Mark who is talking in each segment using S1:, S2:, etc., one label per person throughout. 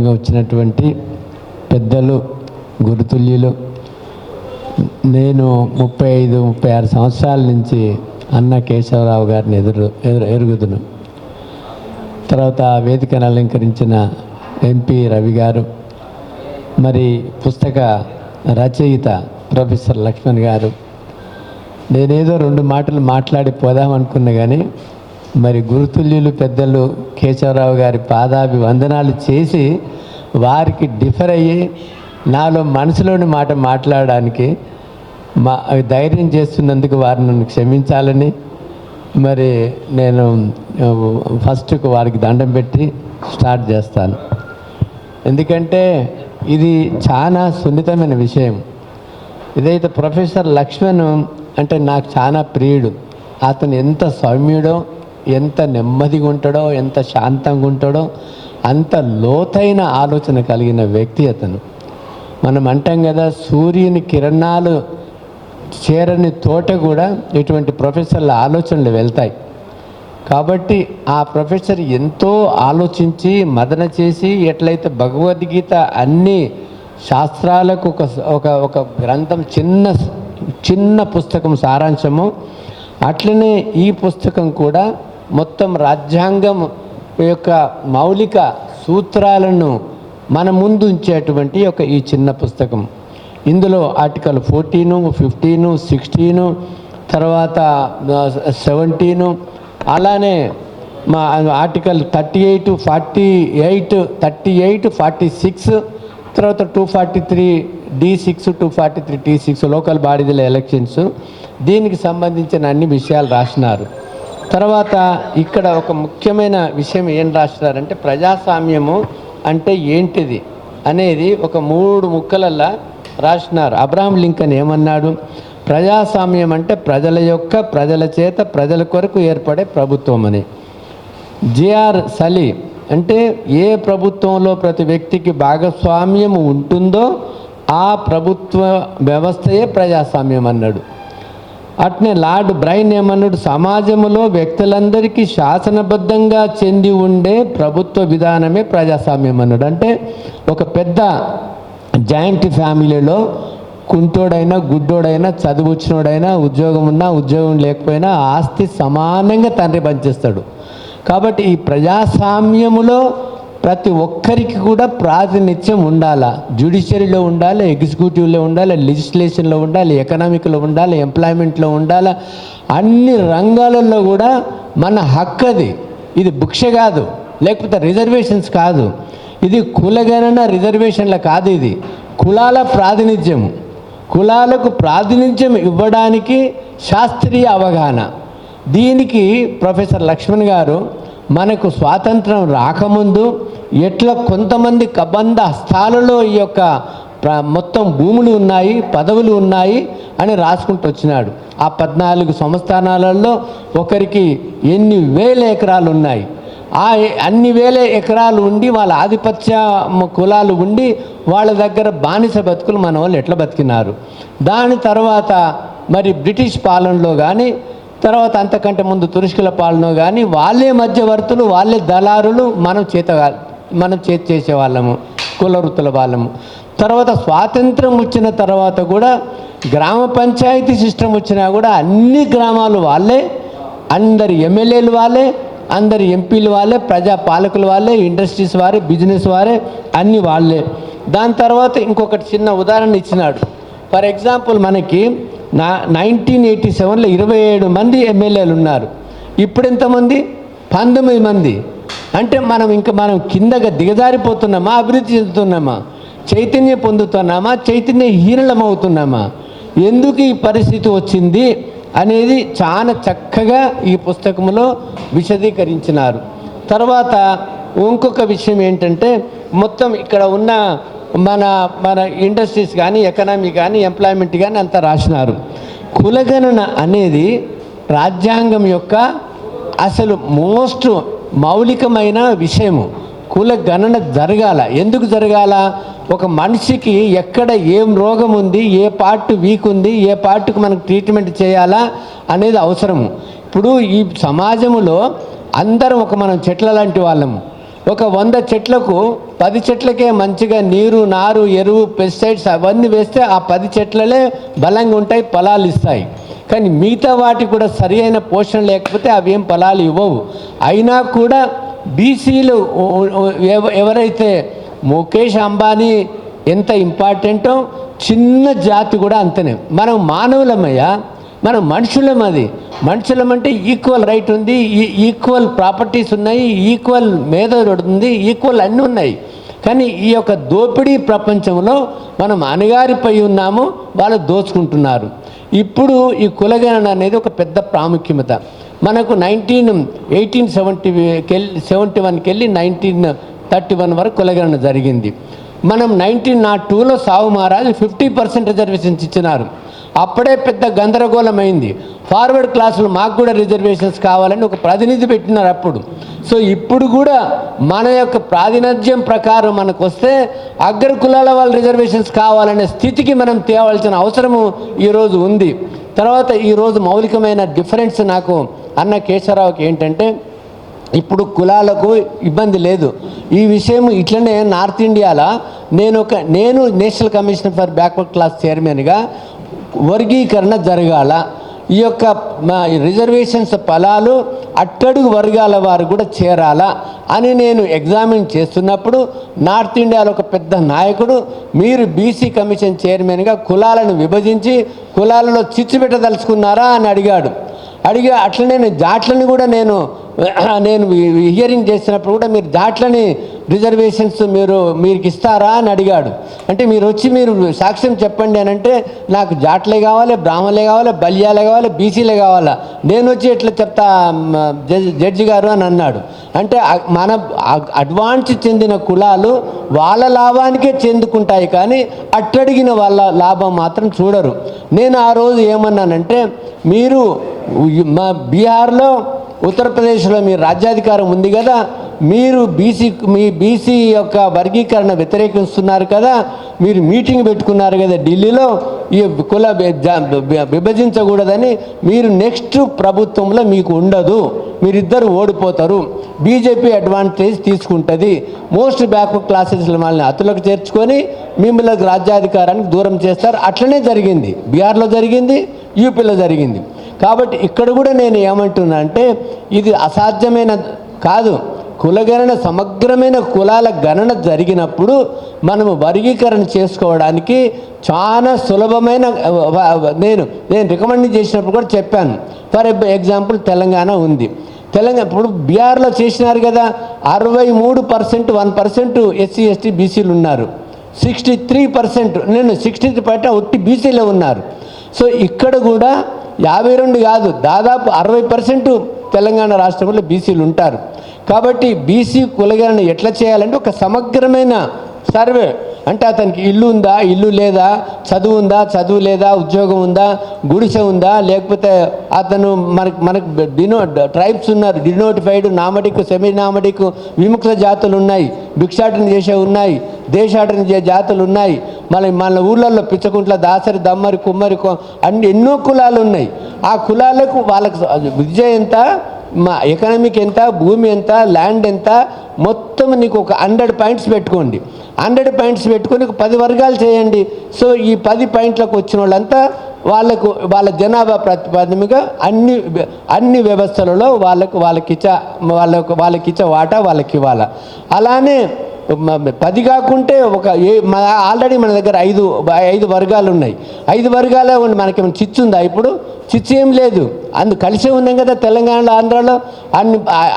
S1: సందర్భంగా వచ్చినటువంటి పెద్దలు, గురుతుల్యులు, నేను 35-36 సంవత్సరాల నుంచి అన్న కేశవరావు గారిని ఎరుగుదును. తర్వాత వేదికను అలంకరించిన ఎంపీ రవి గారు, మరి పుస్తక రచయిత ప్రొఫెసర్ లక్ష్మణ్ గారు. నేనేదో 2 మాటలు మాట్లాడి పోదామనుకున్నా కానీ మరి గురుతుల్యులు పెద్దలు కేశవరావు గారి పాదాభివందనాలు చేసి వారికి డిఫర్ అయ్యి నాలో మనసులోని మాట మాట్లాడడానికి ధైర్యం చేస్తున్నందుకు వారిని నన్ను క్షమించాలని మరి నేను ఫస్ట్కు వారికి దండం పెట్టి స్టార్ట్ చేస్తాను. ఎందుకంటే ఇది చాలా సున్నితమైన విషయం. ఇదైతే ప్రొఫెసర్ లక్ష్మణ్ అంటే నాకు చాలా ప్రియుడు. అతను ఎంత సౌమ్యుడో, ఎంత నెమ్మదిగా ఉంటాడో, ఎంత శాంతంగా ఉంటాడో, అంత లోతైన ఆలోచన కలిగిన వ్యక్తి అతను. మనం అంటాం కదా, సూర్యుని కిరణాలు చేరని తోట కూడా ఇటువంటి ప్రొఫెసర్ల ఆలోచనలు వెళ్తాయి. కాబట్టి ఆ ప్రొఫెసర్ ఎంతో ఆలోచించి మదన చేసి ఎట్లయితే భగవద్గీత అన్ని శాస్త్రాలకు ఒక గ్రంథం, చిన్న పుస్తకం సారాంశము, అట్లనే ఈ పుస్తకం కూడా మొత్తం రాజ్యాంగం యొక్క మౌలిక సూత్రాలను మన ముందు ఉంచేటువంటి ఈ చిన్న పుస్తకం. ఇందులో ఆర్టికల్ 14, 15, 16, తర్వాత 17, అలానే మా ఆర్టికల్ 38, 48, 46, తర్వాత 243D6, 243T6 లోకల్ బాడీల ఎలక్షన్స్, దీనికి సంబంధించిన అన్ని విషయాలు రాసినారు. తర్వాత ఇక్కడ ఒక ముఖ్యమైన విషయం ఏం రాసినారంటే, ప్రజాస్వామ్యము అంటే ఏంటిది అనేది ఒక 3 ముక్కలల్లా రాసినారు. అబ్రహాం లింకన్ ఏమన్నాడు? ప్రజాస్వామ్యం అంటే ప్రజల చేత ప్రజల కొరకు ఏర్పడే ప్రభుత్వం అని. జేఆర్ సలీ అంటే ఏ ప్రభుత్వంలో ప్రతి వ్యక్తికి భాగస్వామ్యం ఉంటుందో ఆ ప్రభుత్వ వ్యవస్థయే ప్రజాస్వామ్యం అన్నాడు. అట్నే లార్డ్ బ్రైన్ ఏమన్నాడు? సమాజంలో వ్యక్తులందరికీ శాసనబద్ధంగా చెంది ఉండే ప్రభుత్వ విధానమే ప్రజాస్వామ్యం అన్నాడు. అంటే ఒక పెద్ద జాయింట్ ఫ్యామిలీలో కుంటోడైనా, గుడ్డోడైనా, చదువుచ్చినోడైనా, ఉద్యోగం ఉన్నా, ఉద్యోగం లేకపోయినా ఆస్తి సమానంగా తండ్రి పంచేస్తాడు. కాబట్టి ఈ ప్రజాస్వామ్యములో ప్రతి ఒక్కరికి కూడా ప్రాతినిధ్యం ఉండాలా. జ్యుడిషియరీలో ఉండాలి, ఎగ్జిక్యూటివ్లో ఉండాలి, లెజిస్లేషన్లో ఉండాలి, ఎకనామిక్లో ఉండాలి, ఎంప్లాయ్మెంట్లో ఉండాలి. అన్ని రంగాలలో కూడా మన హక్కు అది. ఇది భిక్ష కాదు, లేకపోతే రిజర్వేషన్స్ కాదు. ఇది కులగణన రిజర్వేషన్ల కాదు, ఇది కులాల ప్రాతినిధ్యం. కులాలకు ప్రాతినిధ్యం ఇవ్వడానికి శాస్త్రీయ అవగాహన. దీనికి ప్రొఫెసర్ లక్ష్మణ్ గారు మనకు స్వాతంత్రం రాకముందు ఎట్లా కొంతమంది కబంధ హస్తాలలో ఈ యొక్క మొత్తం భూములు ఉన్నాయి, పదవులు ఉన్నాయి అని రాసుకుంటూ వచ్చినాడు. ఆ 14 సంస్థానాలలో ఒకరికి ఎన్ని వేల ఎకరాలు ఉన్నాయి. ఆ అన్ని వేల ఎకరాలు ఉండి వాళ్ళ ఆధిపత్య కులాలు ఉండి వాళ్ళ దగ్గర బానిస బతుకులు మన వాళ్ళు ఎట్లా బతికినారు. దాని తర్వాత మరి బ్రిటిష్ పాలనలో కానీ, తర్వాత అంతకంటే ముందు తురుష్కుల పాలన కానీ వాళ్ళే మధ్యవర్తులు, వాళ్ళే దళారులు, మనం చేతి చేసేవాళ్ళము, కుల వృత్తుల వాళ్ళము. తర్వాత స్వాతంత్రం వచ్చిన తర్వాత కూడా గ్రామ పంచాయతీ సిస్టమ్ వచ్చినా కూడా అన్ని గ్రామాలు వాళ్ళే, అందరి ఎమ్మెల్యేలు వాళ్ళే, అందరి ఎంపీలు వాళ్ళే, ప్రజా పాలకులు వాళ్ళే, ఇండస్ట్రీస్ వారే, బిజినెస్ వారే, అన్నీ వాళ్ళే. దాని తర్వాత ఇంకొకటి చిన్న ఉదాహరణ ఇచ్చినాడు. ఫర్ ఎగ్జాంపుల్ మనకి 1987లో 27 మంది ఎమ్మెల్యేలు ఉన్నారు. ఇప్పుడు ఎంతమంది? 19 మంది. అంటే మనం కిందగా దిగజారిపోతున్నామా, అభివృద్ధి చెందుతున్నామా, చైతన్యం పొందుతున్నామా, చైతన్యహీనమవుతున్నామా? ఎందుకు ఈ పరిస్థితి వచ్చింది అనేది చాలా చక్కగా ఈ పుస్తకంలో విశదీకరించినారు. తర్వాత ఇంకొక విషయం ఏంటంటే, మొత్తం ఇక్కడ ఉన్న మన ఇండస్ట్రీస్ కానీ, ఎకనామీ కానీ, ఎంప్లాయ్మెంట్ కానీ అంతా రాసినారు. కులగణన అనేది రాజ్యాంగం యొక్క అసలు మోస్ట్ మౌలికమైన విషయము. కులగణన జరగాల. ఎందుకు జరగాల? ఒక మనిషికి ఎక్కడ ఏం రోగం ఉంది, ఏ పార్ట్ వీక్ ఉంది, ఏ పార్ట్కి మనకు ట్రీట్మెంట్ చేయాలా అనేది అవసరము. ఇప్పుడు ఈ సమాజంలో అందరం మనం చెట్ల లాంటి వాళ్ళము. ఒక 100 చెట్లకు 10 చెట్లకే మంచిగా నీరు, నారు, ఎరువు, పెస్టిసైడ్స్ అవన్నీ వేస్తే ఆ 10 చెట్లలే బలంగా ఉంటాయి, ఫలాలు ఇస్తాయి. కానీ మిగతా వాటికి కూడా సరి అయిన పోషణ లేకపోతే అవి ఏం ఫలాలు ఇవ్వవు. అయినా కూడా బీసీలు ఎవరైతే ముఖేష్ అంబానీ ఎంత ఇంపార్టెంటో చిన్న జాతి కూడా అంతనే. మనం మానవులమయ్యా, మనం మనుషులం. అది మనుషులం అంటే ఈక్వల్ రైట్ ఉంది, ఈక్వల్ ప్రాపర్టీస్ ఉన్నాయి, ఈక్వల్ మేధోడు ఉంది, ఈక్వల్ అన్నీ ఉన్నాయి. కానీ ఈ యొక్క దోపిడీ ప్రపంచంలో మనం అణగారిపోయి ఉన్నాము, వాళ్ళు దోచుకుంటున్నారు. ఇప్పుడు ఈ కులగణన అనేది ఒక పెద్ద ప్రాముఖ్యత. మనకు 1871కి వెళ్ళి 1931 వరకు కులగణన జరిగింది. మనం 1902లో సావు మహారాజు 50% రిజర్వేషన్స్ ఇచ్చినారు. అప్పుడే పెద్ద గందరగోళమైంది. ఫార్వర్డ్ క్లాసులు మాకు కూడా రిజర్వేషన్స్ కావాలని ఒక ప్రతినిధి పెట్టినారు అప్పుడు. సో ఇప్పుడు కూడా మన యొక్క ప్రాతినిధ్యం ప్రకారం మనకు వస్తే అగ్ర కులాల వాళ్ళ రిజర్వేషన్స్ కావాలనే స్థితికి మనం తేవాల్సిన అవసరము ఈరోజు ఉంది. తర్వాత ఈరోజు మౌలికమైన డిఫరెన్స్ నాకు అన్న కేశవరావుకి ఏంటంటే, ఇప్పుడు కులాలకు ఇబ్బంది లేదు. ఈ విషయం ఇట్లనే నార్త్ ఇండియాలో నేను national commission for backward class చైర్మన్గా వర్గీకరణ జరగాల, ఈ యొక్క రిజర్వేషన్స్ ఫలాలు అట్టడుగు వర్గాల వారు కూడా చేరాలా అని నేను ఎగ్జామిన్ చేస్తున్నప్పుడు నార్త్ ఇండియాలో ఒక పెద్ద నాయకుడు, మీరు బీసీ కమిషన్ చైర్మన్గా కులాలను విభజించి కులాలలో చిచ్చు పెట్టదలుచుకున్నారా అని అడిగాడు. అట్లనే జాట్లని కూడా నేను హియరింగ్ చేసినప్పుడు కూడా మీరు జాట్లని రిజర్వేషన్స్ మీకు ఇస్తారా అని అడిగాడు. అంటే మీరు వచ్చి మీరు సాక్ష్యం చెప్పండి అని అంటే, నాకు జాట్లే కావాలి, బ్రాహ్మణులే కావాలి, బల్యాలే కావాలి, బీసీలే కావాలా, నేను వచ్చి ఎట్లా చెప్తా జడ్జి గారు అని అన్నాడు. అంటే మన అడ్వాన్స్ చెందిన కులాలు వాళ్ళ లాభానికే చెందుకుంటాయి, కానీ అట్టడిగిన వాళ్ళ లాభం మాత్రం చూడరు. నేను ఆ రోజు ఏమన్నానంటే, మీరు మా బీహార్లో, ఉత్తరప్రదేశ్లో మీరు రాజ్యాధికారం ఉంది కదా, మీరు మీ బీసీ యొక్క వర్గీకరణ వ్యతిరేకిస్తున్నారు కదా, మీరు మీటింగ్ పెట్టుకున్నారు కదా ఢిల్లీలో, ఈ కుల విభజించకూడదని, మీరు నెక్స్ట్ ప్రభుత్వంలో మీకు ఉండదు, మీరిద్దరు ఓడిపోతారు, బీజేపీ అడ్వాంటేజ్ తీసుకుంటుంది, మోస్ట్ బ్యాక్వర్డ్ క్లాసెస్ వాళ్ళని అతులకు చేర్చుకొని మిమ్మల్ని రాజ్యాధికారానికి దూరం చేస్తారు. అట్లనే జరిగింది, బీహార్లో జరిగింది, యూపీలో జరిగింది. కాబట్టి ఇక్కడ కూడా నేను ఏమంటున్నా అంటే, ఇది అసాధ్యమైన కాదు. కులగణన సమగ్రమైన కులాల గణన జరిగినప్పుడు మనము వర్గీకరణ చేసుకోవడానికి చాలా సులభమైన నేను రికమెండ్ చేసినప్పుడు కూడా చెప్పాను. ఫర్ ఎగ్జాంపుల్ తెలంగాణ ఉంది. ఇప్పుడు బీహార్లో చేసినారు కదా, 63% 1% ఎస్సీ ఎస్టీ బీసీలు ఉన్నారు, 63% 63% ఒట్టి బీసీలో ఉన్నారు. సో ఇక్కడ కూడా 52 కాదు, దాదాపు 60% తెలంగాణ రాష్ట్రంలో బీసీలు ఉంటారు. కాబట్టి బీసీ కులగణన ఎట్లా చేయాలంటే ఒక సమగ్రమైన సర్వే, అంటే అతనికి ఇల్లు ఉందా, ఇల్లు లేదా, చదువు ఉందా, చదువు లేదా, ఉద్యోగం ఉందా, గుడిసె ఉందా, లేకపోతే అతను మనకు ట్రైబ్స్ ఉన్నారు, డినోటిఫైడ్, నామడిక్, సెమీ నామడిక్, విముక్త జాతులు ఉన్నాయి, భిక్షాటన చేసే ఉన్నాయి, దేశాటన చేసే జాతులు ఉన్నాయి, మన ఊళ్ళల్లో పిచ్చకుంట్ల, దాసరి, దమ్మరి, కుమ్మరి ఎన్నో కులాలు ఉన్నాయి. ఆ కులాలకు వాళ్ళకు విద్య ఎంత, ఎకనామిక్ ఎంత, భూమి ఎంత, ల్యాండ్ ఎంత, మొత్తం నీకు ఒక 100 పాయింట్స్ పెట్టుకోండి. 100 పాయింట్స్ పెట్టుకొని ఒక 10 వర్గాలు చేయండి. సో ఈ 10 పాయింట్లకు వచ్చిన వాళ్ళంతా వాళ్ళ జనాభా ప్రతిపాదనగా అన్ని వ్యవస్థలలో వాళ్ళకి ఇచ్చే వాటా వాళ్ళకి ఇవ్వాలి. అలానే 10 కాకుంటే ఆల్రెడీ మన దగ్గర 5 వర్గాలు ఉన్నాయి. 5 వర్గాలే ఉండి మనకేమైనా చిచ్చు ఉందా? ఇప్పుడు చిచ్చు ఏం లేదు, కలిసే ఉన్నాం కదా. తెలంగాణలో, ఆంధ్రాలో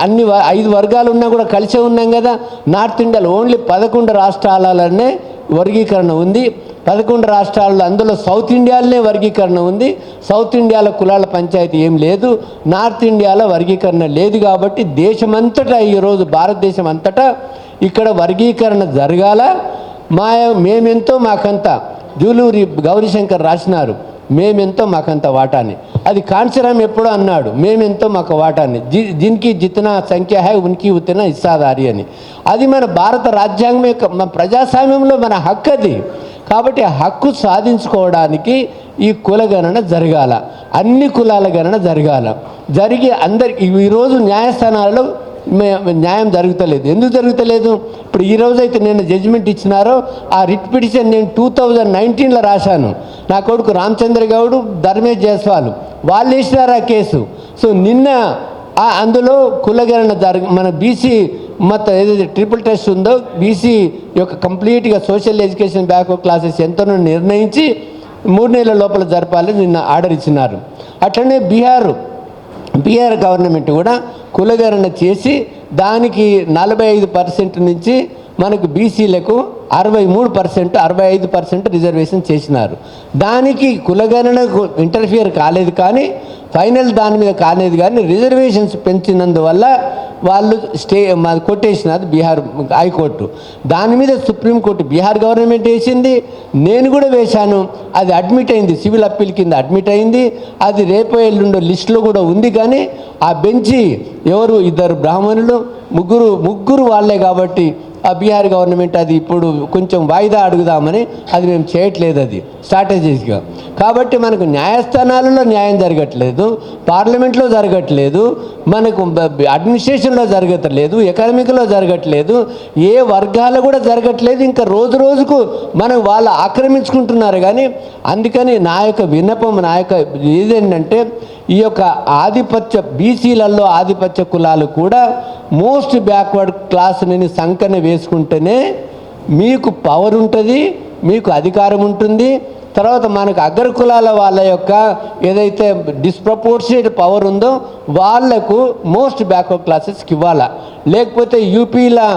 S1: అన్ని 5 వర్గాలు ఉన్నా కూడా కలిసే ఉన్నాం కదా. నార్త్ ఇండియాలో ఓన్లీ 11 రాష్ట్రాలనే వర్గీకరణ ఉంది. 11 రాష్ట్రాల్లో అందులో సౌత్ ఇండియాలోనే వర్గీకరణ ఉంది. సౌత్ ఇండియాలో కులాల పంచాయతీ ఏం లేదు, నార్త్ ఇండియాలో వర్గీకరణ లేదు. కాబట్టి దేశమంతటా, ఈరోజు భారతదేశం అంతటా ఇక్కడ వర్గీకరణ జరగాల. మేమెంతో మాకంత, జూలూరి గౌరీశంకర్ రాసినారు, మేమెంతో మాకంత వాటాన్ని. అది కాంచరాం ఎప్పుడో అన్నాడు, మేమెంతో మాకు వాటాన్ని, జిన్కి జితనా సంఖ్య హై ఉనికి ఉతనా హిస్సాదారి అని. అది మన భారత రాజ్యాంగం యొక్క, మన ప్రజాస్వామ్యంలో మన హక్కు అది. కాబట్టి ఆ హక్కు సాధించుకోవడానికి ఈ కుల గణన జరగాల, అన్ని కులాల గణన జరిగి అందరికి ఈరోజు న్యాయస్థానాలలో న్యాయం జరుగుతలేదు. ఎందుకు జరుగుతలేదు? ఇప్పుడు ఈ రోజైతే నేను జడ్జిమెంట్ ఇచ్చినారో ఆ రిట్ పిటిషన్ నేను 2019లో రాశాను. నా కొడుకు రామచంద్ర గౌడ్, ధర్మేష్ జైస్వాల్ వాళ్ళు వేసినారు ఆ కేసు. సో నిన్న అందులో కులగణన మన బీసీ మొత్తం ఏదైతే ట్రిపుల్ టెస్ట్ ఉందో బీసీ యొక్క కంప్లీట్గా సోషల్ ఎడ్యుకేషన్ బ్యాక్వర్డ్ క్లాసెస్ ఎంతనో నిర్ణయించి 3 నెలల లోపల జరపాలని నిన్న ఆర్డర్ ఇచ్చినారు. అట్లనే బీహార్ గవర్నమెంట్ కూడా కులగణన చేసి దానికి 45% నుంచి మనకు బీసీలకు 63%, 65% రిజర్వేషన్ చేసినారు. దానికి కులగణనకు ఇంటర్ఫియర్ కాలేదు, కానీ ఫైనల్ దాని మీద కాలేదు. కానీ రిజర్వేషన్స్ పెంచినందువల్ల వాళ్ళు కొట్టేసినారు బీహార్ హైకోర్టు. దాని మీద సుప్రీంకోర్టు బీహార్ గవర్నమెంట్ వేసింది, నేను కూడా వేశాను. అది అడ్మిట్ అయింది, సివిల్ అప్పీల్ కింద అడ్మిట్ అయింది. అది రేపు ఎల్లుండో లిస్టులో కూడా ఉంది. కానీ ఆ బెంచి ఎవరు 2 బ్రాహ్మణులు, ముగ్గురు వాళ్ళే కాబట్టి ఆ బీహార్ గవర్నమెంట్ అది ఇప్పుడు కొంచెం వాయిదా అడుగుదామని అది మేము చేయట్లేదు, అది స్ట్రాటజీస్గా. కాబట్టి మనకు న్యాయస్థానాలలో న్యాయం జరగట్లేదు, పార్లమెంట్లో జరగట్లేదు, మనకు అడ్మినిస్ట్రేషన్లో జరగట్లేదు, ఎకనామిక్లో జరగట్లేదు, ఏ వర్గాలు కూడా జరగట్లేదు. ఇంకా రోజు రోజుకు మనం వాళ్ళు ఆక్రమించుకుంటున్నారు. కానీ అందుకని నా యొక్క విన్నపం, నా యొక్క ఏదేంటంటే ఈ యొక్క ఆధిపత్య బీసీలలో ఆధిపత్య కులాలు కూడా మోస్ట్ బ్యాక్వర్డ్ క్లాస్ని సంకన వేసుకుంటేనే మీకు పవర్ ఉంటుంది, మీకు అధికారం ఉంటుంది. తర్వాత మనకు అగ్ర కులాల వాళ్ళ యొక్క ఏదైతే డిస్ప్రపోర్షనేట్ పవర్ ఉందో వాళ్లకు మోస్ట్ బ్యాక్వర్డ్ క్లాసెస్కి ఇవ్వాలా. లేకపోతే యూపీలో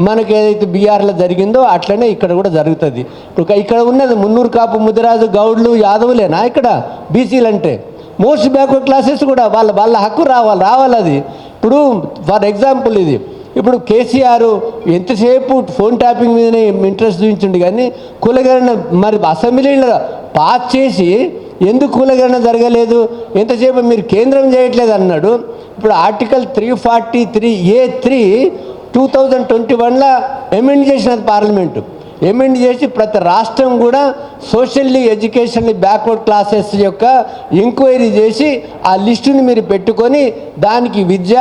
S1: మనకి ఏదైతే బీహార్లో జరిగిందో అట్లనే ఇక్కడ కూడా జరుగుతుంది. ఇప్పుడు ఇక్కడ ఉన్నది మున్నూరు కాపు, ముదిరాజు, గౌడ్లు, యాదవులేనా ఇక్కడ బీసీలు అంటే? మోస్ట్ బ్యాక్వర్డ్ క్లాసెస్ కూడా వాళ్ళ హక్కు రావాలి అది. ఇప్పుడు ఫర్ ఎగ్జాంపుల్ ఇది ఇప్పుడు కేసీఆర్ ఎంతసేపు ఫోన్ ట్యాపింగ్ మీదనే ఇంట్రెస్ట్ చూపించండి, కానీ కులగణన మరి అసెంబ్లీలో పాస్ చేసి ఎందుకు కులగణన జరగలేదు? ఎంతసేపు మీరు కేంద్రం చేయట్లేదు అన్నాడు. ఇప్పుడు ఆర్టికల్ 343A(3) 2021లో అమెండ్ చేసినది పార్లమెంటు. అమెండ్ చేసి ప్రతి రాష్ట్రం కూడా సోషల్లీ ఎడ్యుకేషన్లీ బ్యాక్వర్డ్ క్లాసెస్ యొక్క ఎంక్వైరీ చేసి ఆ లిస్టుని మీరు పెట్టుకొని దానికి విద్య,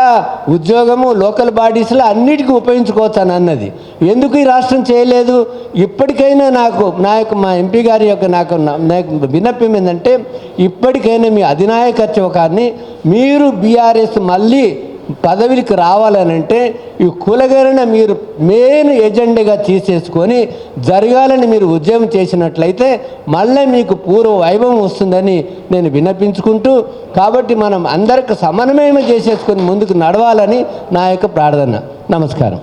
S1: ఉద్యోగము, లోకల్ బాడీస్లో అన్నిటికీ ఉపయోగించుకోవచ్చు అని అన్నది. ఎందుకు ఈ రాష్ట్రం చేయలేదు? ఇప్పటికైనా మా ఎంపీ గారి యొక్క నాకు విన్నపం ఏంటంటే ఇప్పటికైనా మీ అధినాయకత్వాన్ని మీరు బీఆర్ఎస్ మళ్ళీ పదవికి రావాలనంటే ఈ కులగణన మీరు మెయిన్ ఎజెండాగా తీసేసుకొని జరగాలని మీరు ఉద్యమం చేసినట్లయితే మళ్ళీ మీకు పూర్వ వైభవం వస్తుందని నేను విన్నపించుకుంటూ, కాబట్టి మనం అందరికి సమన్వయం చేసేసుకొని ముందుకు నడవాలని నా యొక్క ప్రార్థన. నమస్కారం.